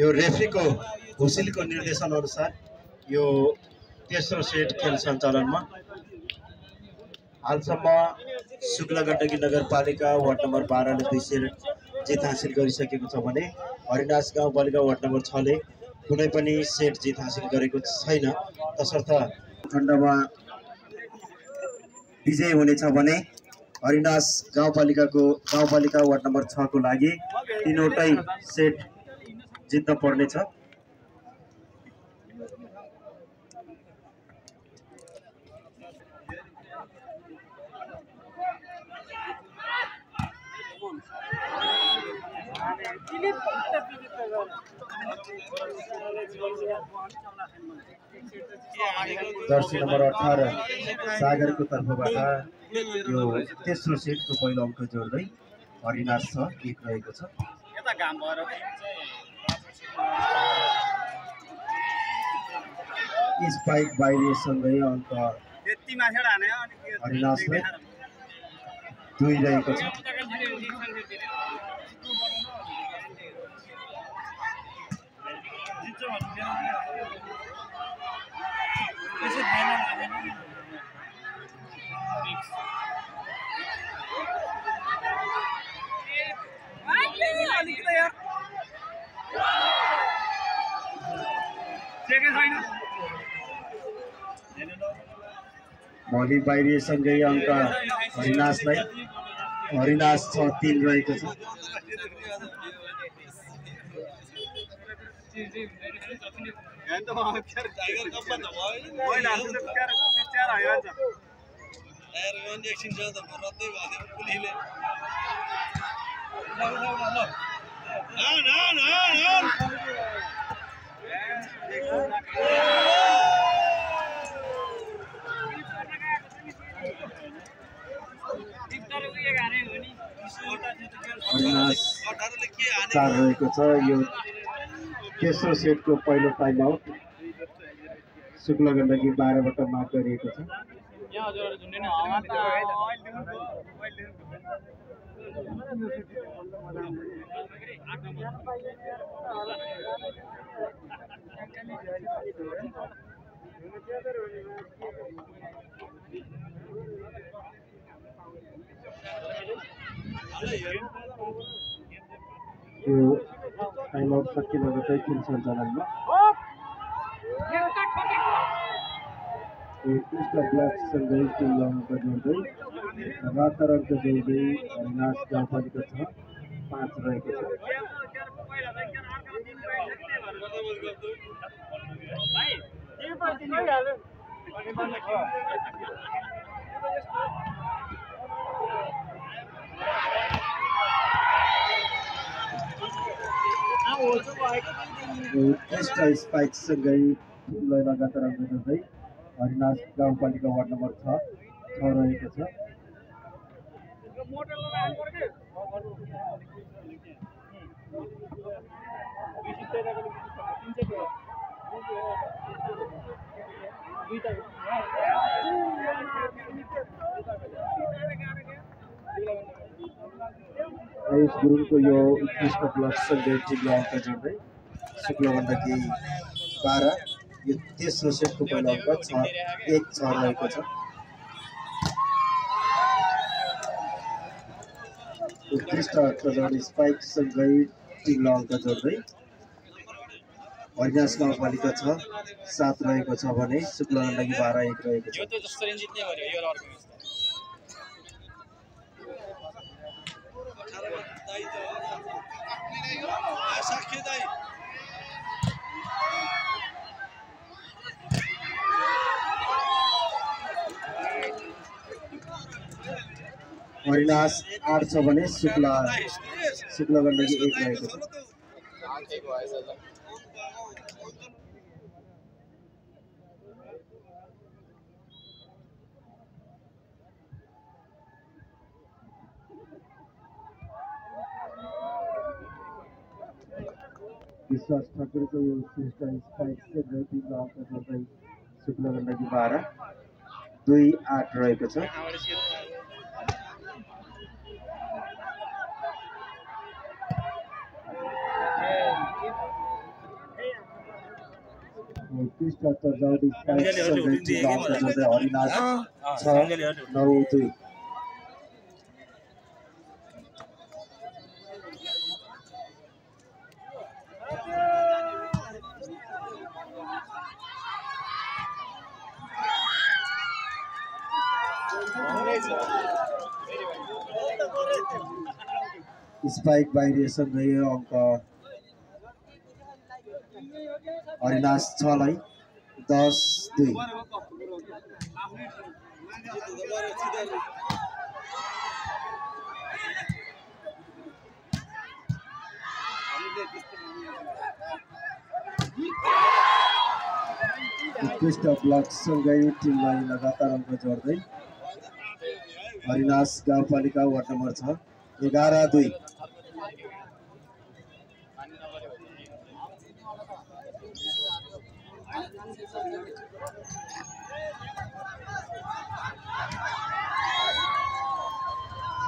यो रेफ्रीको हुसिलको निर्देशन अनुसार यो तेस्रो सेट खेल सञ्चालनमा हालसम्म शुक्ला गण्डकी नगरपालिका वार्ड नम्बर 12 ले 2 सेट जित हासिल गरिसकेको छ भने हरिनास गाउँपालिका वार्ड नम्बर 6 ले कुनै पनि सेट जित हासिल गरेको छैन। तसर्थ खण्डमा विजय हुनेछ भने हरिनास गाउँपालिका वार्ड नम्बर 6 को लागि तीनवटै सेट जित्न पर्नेछ। जर्सी नम्बर 18 सागरको तर्फबाट यो तेस्रो सेटको पहिलो अङ्क जोड्दै हरिनास 1 रहेको छ। स्पाइक बाहिरिएसँगै अङ्क हरिनासलाई 2 रहेको छ। भोलि बाहिरिएसँगै अङ्क हरिनास 3 रहेको छ। हरिनास 4 रहेको छ। यो तेस्रो सेटको पहिलो टाइम आउट शुक्ला गण्डकी 12 बाट मार्क गरिएको छ। यो टाइम आउट सकिँदै खेल सञ्चालनमा कृष्ण ब्ल्याकसँगै टिमलाई अङ्क जोड्दै 72 अङ्क जोड्दै हरिनास गाउँपालिका 5 रहेको छ। कृष्ण स्पाइकसँगै टिमलाई लगातार अङ्क जोड्दै हरिनास गाउँपालिका वार्ड नम्बर 6 रहेको छ। आयुष गुरुङको यो उत्कृष्ट ब्लकसँगै टिमलाई अङ्क जोड्दै शुक्ला गण्डकी 12 यो तेस्रो सेटको पहिलो अङ्क 1-6 रहेको छ। उत्कृष्ट प्रदर्शन स्पाइकसँगै टिमलाई अङ्क जोड्दै हरिनास गाउँपालिका 7 रहेको छ भने शुक्ला गण्डकी 12 1 रहेको छ। हरिनास 8 छ भने शुक्ला गण्डकी 1 रहेको छ। विश्वास ठाकुरको यो श्रेष्ठ स्पाइक से टिमलाई अङ्क जोड्दै शुक्ला गण्डकी 12 2-8 रहेको छ। उत्कृष्ट चौडी सँगै टिम अङ्क जोड्दै हरिनाथ 6-9-2 स्पाइक बाहिरिएसँगै अङ्क हरिनाश 6-लाई 10-2 उत्कृष्ट ब्लकसँगै टिमलाई लगातार अङ्क जोड्दै हरिनाश गाउँपालिका वार्ड नम्बर 6 11-2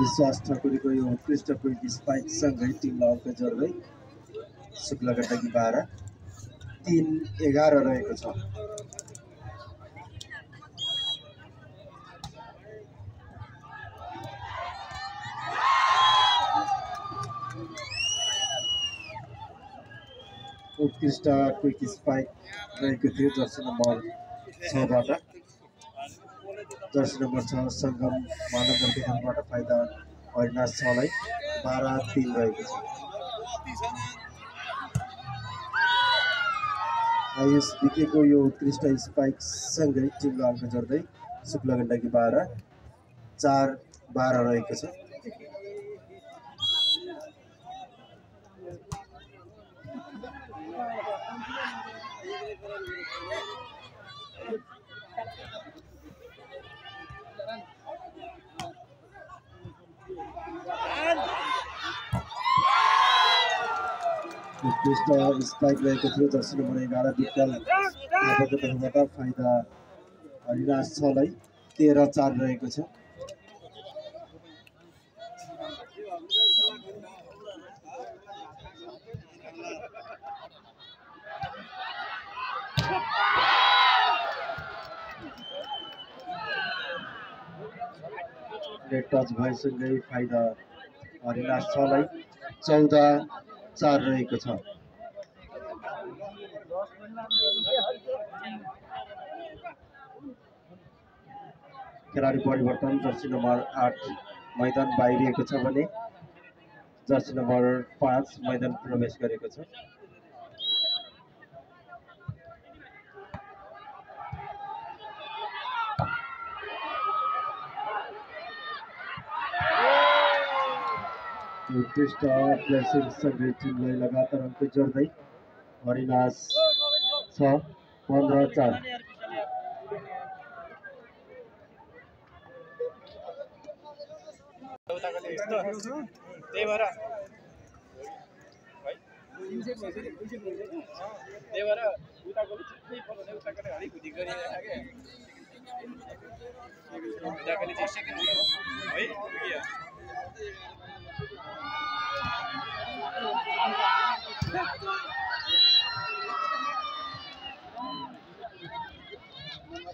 विश्वास ठकुरीको यो उत्कृष्ट क्विक स्पाइकसँगै टिमलाई अङ्क जोड्दै शुक्लगण्डकी 12 3-11 रहेको छ। उत्कृष्ट क्विक स्पाइक रहेको थियो जर्सी नम्बर 6 बाट जर्सी नम्बर 6 सङ्गम महानगरको तर्फबाट फाइदा हरिनाश 6-लाई 12-3 रहेको छ। आयुष विकेको यो उत्कृष्ट स्पाइकसँगै टिमले अङ्क जोड्दै शुक्लगण्डकी 12 4-12 रहेको छ। उत्कृष्ट स्पाइक रहेको थियो जर्सी नम्बर 11 विकल थापाको तर्फबाट फाइदा हरिनाश 6-लाई 13-4 रहेको छ। नेट टच भएसँगै फाइदा हरिनाश 6-लाई 14-4 रहेको छ। खेलाडी परिवर्तन जर्सी नम्बर 8 मैदान बाहिरिएको छ भने जर्सी नम्बर 5 मैदान प्रवेश गरेको छ। उत्कृष्ट प्लेसिङसँगै टिमलाई लगातार अङ्क जोड्दै हरिनाश 6 15-4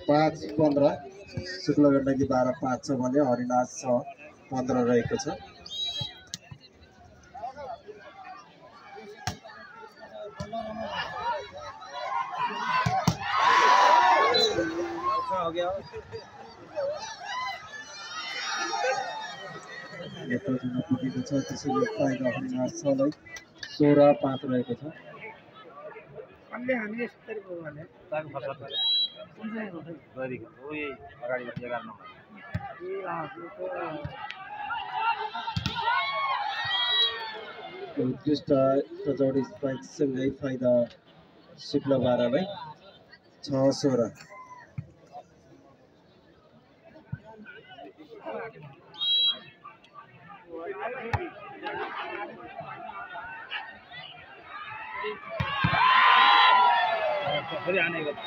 5-15 शुक्लगण्डकी 12-5 छ भने हरिनाश 6-15 रहेको छ। यता जुन पुगेको छ त्यसैले फाइदा हरिनाश 6-लाई 16-5 रहेको छ। उत्कृष्ट कचौडी स्पाइकसँगै फाइदा शुक्ल 12-लाई 6-16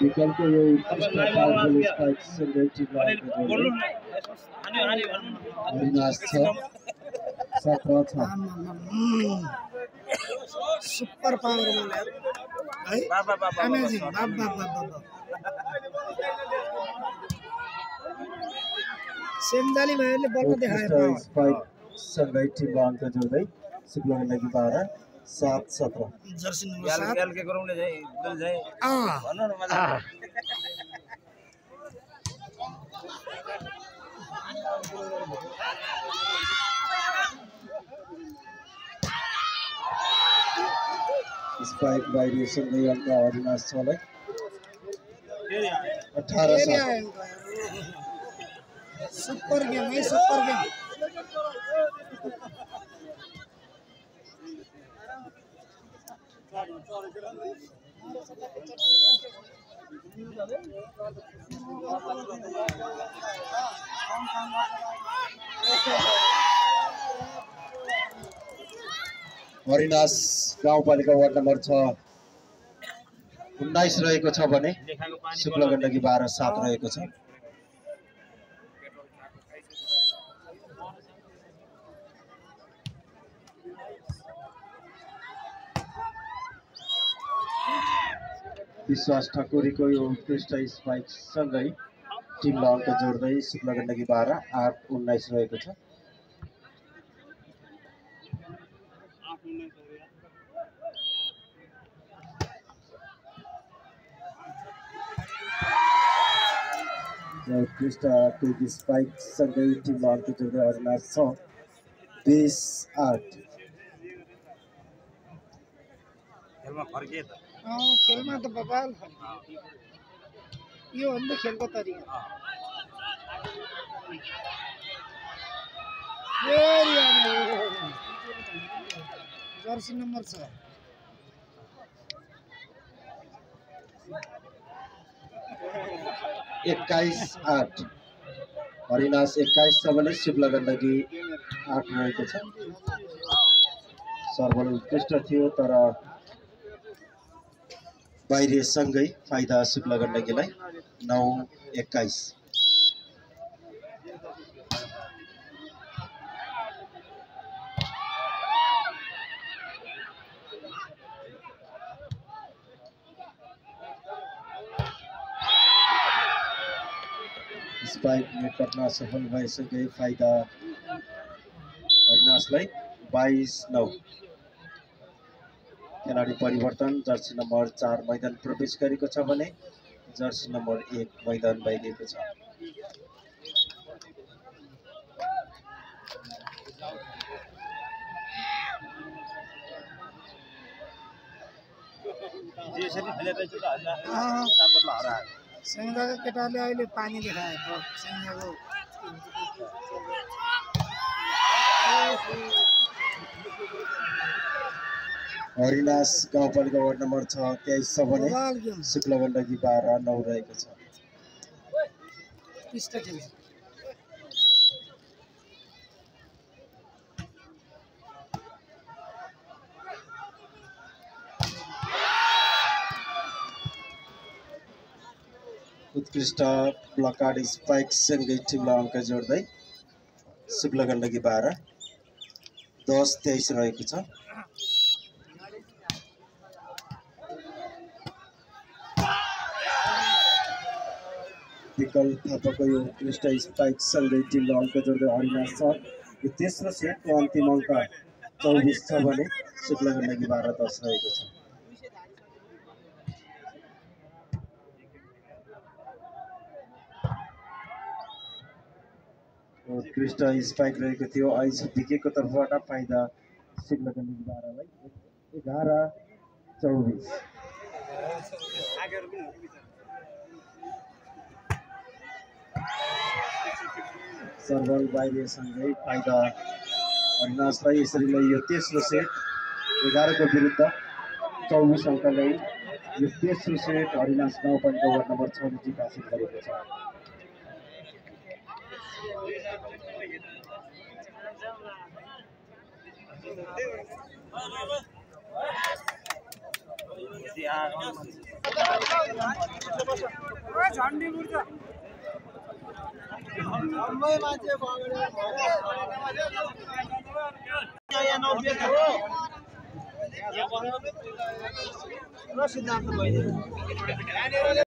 विकल्पको यो उत्कृष्ट पावरफुल स्पाइकसँगै टिमलाई हरिनाश 6-17 छ। सुपर पावर है अमेजिङ सेन्जाली भाइहरूले बल्ल देखाए सँगै टिममा अङ्क जोड्दै शुक्लका लागि 12 7 17 जर्सी नम्बर 7 के गरौँले चाहिँ दुल चाहिँ भन्नु न मजा स्पाइक बाइरेसन गई अङ्क अविनाश छलाई 18 सुपर गेम है सुपर गेम हरिनास गाउँपालिका वार्ड नम्बर 6 19 रहेको छ भने शुक्ल गण्डकी 12 7 रहेको छ। विश्वास ठकुरीको यो उत्कृष्ट स्पाइक सँगै टिमलाई अङ्क जोड्दै शुक्ल गण्डकी 12 8 19 रहेको छ। उत्कृष्ट क्विक स्पाइक सँगै टिमलाई अङ्क जोड्दै अविनाश 6 20 8 खेलमा फर्किए त खेलमा त बबाल यो हो नि त खेलको तरिका जर्सी नम्बर 6 21 8 हरिनास 21 छ भने शुक्ल गण्डकी 8 रहेको छ। सर्भल उत्कृष्ट थियो तर बाहिरसँगै फाइदा शुक्ल गण्डकीलाई 9 21 स्पाइक नेट गर्न सफल भएसँगै फाइदा हरिनासलाई 22 9 खेलाडी परिवर्तन जर्सी नम्बर 4 मैदान प्रवेश गरेको छ भने जर्सी नम्बर 1 मैदान बाहिरिएको छ। सेङ्गाको केटाले अहिले पानी देखाएको सेङ्गाको हरिनास गाउँपालिका वार्ड नम्बर 6 23 छ भने शुक्ल गण्डकी 12 9 रहेको छ। उत्कृष्ट ब्लकार्ड स्पाइक सँगै टिमलाई अङ्क जोड्दै शुक्ल गण्डकी 12 10 23 रहेको छ। विकल्प थापाको यो उत्कृष्ट स्पाइक सँगै टिमलाई अङ्क जोड्दै हरिनास 6 यो तेस्रो सेटको अन्तिम अङ्क 24 छ भने शुक्ल गण्डकी 12 10 रहेको छ। उत्कृष्ट स्पाइक रहेको थियो आइज विकेको तर्फबाट फाइदा शुक्ल गण्डकी 12 लाई 11 24 सर्भल बाहिरसँगै फाइदा हरिनासलाई यसरी नै यो तेस्रो सेट 11 को विरुद्ध 24 अङ्कले यो तेस्रो सेट हरिनास गाउँपालिका वार्ड नम्बर 6 ले जित हासिल गरेको छ। र सिद्धान्त मैले